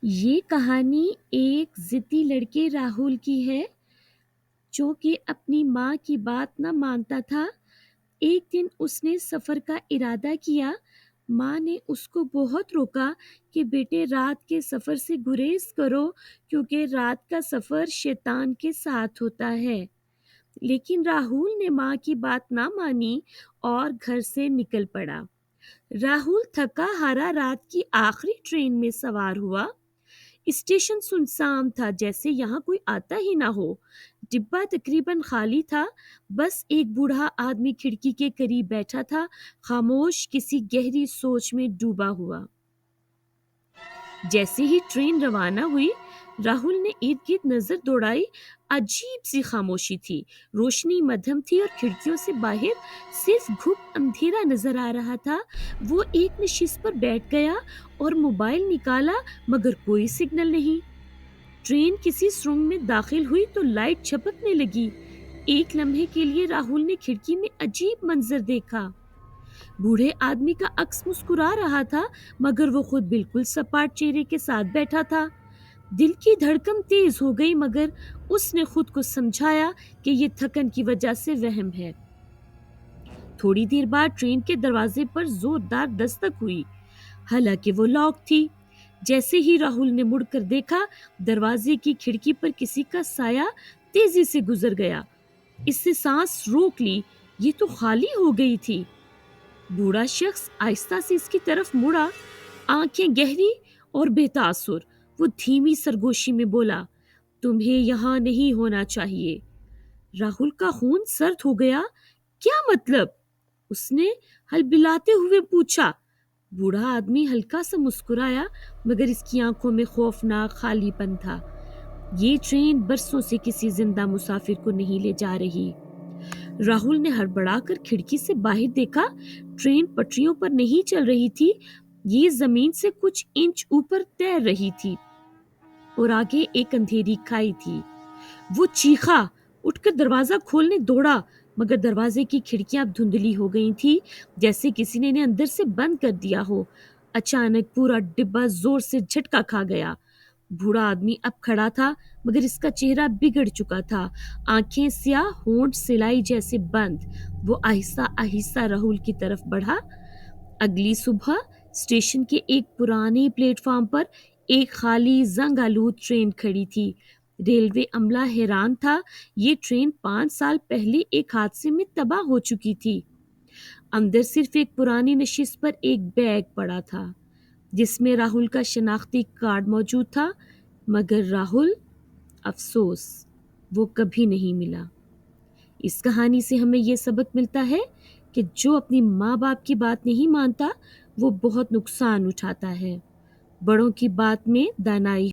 یہ کہانی ایک ضدی لڑکے راہل کی ہے جو کہ اپنی ماں کی بات نہ مانتا تھا۔ ایک دن اس نے سفر کا ارادہ کیا۔ ماں نے اس کو بہت روکا کہ بیٹے رات کے سفر سے گریز کرو کیونکہ رات کا سفر شیطان کے ساتھ ہوتا ہے۔ لیکن راہل نے ماں کی بات نہ مانی اور گھر سے نکل پڑا۔ راہل تھکا ہارا رات کی آخری ٹرین میں سوار ہوا۔ اسٹیشن سنسان تھا، جیسے یہاں کوئی آتا ہی نہ ہو۔ ڈبہ تقریباً خالی تھا، بس ایک بوڑھا آدمی کھڑکی کے قریب بیٹھا تھا، خاموش، کسی گہری سوچ میں ڈوبا ہوا۔ جیسے ہی ٹرین روانہ ہوئی، راہل نے ارد گرد نظر دوڑائی۔ عجیب سی خاموشی تھی، روشنی مدھم تھی اور کھڑکیوں سے باہر صرف گھپ اندھیرا نظر آ رہا تھا۔ وہ ایک نشست پر بیٹھ گیا اور موبائل نکالا، مگر کوئی سگنل نہیں۔ ٹرین کسی سرنگ میں داخل ہوئی تو لائٹ جھپکنے لگی۔ ایک لمحے کے لیے راہل نے کھڑکی میں عجیب منظر دیکھا۔ بوڑھے آدمی کا عکس مسکرا رہا تھا، مگر وہ خود بالکل سپاٹ چہرے کے ساتھ بیٹھا تھا۔ دل کی دھڑکن تیز ہو گئی، مگر اس نے خود کو سمجھایا کہ یہ تھکن کی وجہ سے وہم ہے۔ تھوڑی دیر بعد ٹرین کے دروازے پر زوردار دستک ہوئی، حالانکہ وہ لاک تھی۔ جیسے ہی راہل نے مڑ کر دیکھا، دروازے کی کھڑکی پر کسی کا سایہ تیزی سے گزر گیا۔ اس سے سانس روک لی، یہ تو خالی ہو گئی تھی۔ بوڑھا شخص آہستہ سے اس کی طرف مڑا، آنکھیں گہری اور بے تاثر۔ وہ دھیمی سرگوشی میں بولا، تمہیں یہاں نہیں ہونا چاہیے۔ راہل کا خون سرد ہو گیا۔ کیا مطلب؟ اس نے ہلبلاتے ہوئے پوچھا۔ بوڑھا آدمی ہلکا سا مسکرایا، مگر اس کی آنکھوں میں خوفناک خالی پن تھا۔ یہ ٹرین برسوں سے کسی زندہ مسافر کو نہیں لے جا رہی۔ راہل نے ہڑبڑا کر کھڑکی سے باہر دیکھا۔ ٹرین پٹریوں پر نہیں چل رہی تھی، یہ زمین سے کچھ انچ اوپر تیر رہی تھی اور آگے ایک اندھیری کھائی تھی۔ وہ چیخا، اٹھ کر دروازہ کھولنے دوڑا، مگر دروازے کی کھڑکیاں اب دھندلی ہو گئی تھی، جیسے کسی نے انہیں اندر سے بند کر دیا ہو۔ اچانک پورا ڈبہ زور سے جھٹکا کھا گیا۔ بوڑھا آدمی اب کھڑا تھا، مگر اس کا چہرہ بگڑ چکا تھا، آنکھیں سیاہ، ہونٹ سلائی جیسے بند۔ وہ آہستہ آہستہ راہل کی طرف بڑھا۔ اگلی صبح اسٹیشن کے ایک پرانے پلیٹ فارم پر ایک خالی زنگ آلود ٹرین کھڑی تھی۔ ریلوے عملہ حیران تھا، یہ ٹرین 5 سال پہلے ایک حادثے میں تباہ ہو چکی تھی۔ اندر صرف ایک پرانی نشست پر ایک بیگ پڑا تھا، جس میں راہل کا شناختی کارڈ موجود تھا، مگر راہل، افسوس، وہ کبھی نہیں ملا۔ اس کہانی سے ہمیں یہ سبق ملتا ہے کہ جو اپنی ماں باپ کی بات نہیں مانتا، وہ بہت نقصان اٹھاتا ہے۔ بڑوں کی بات میں دانائی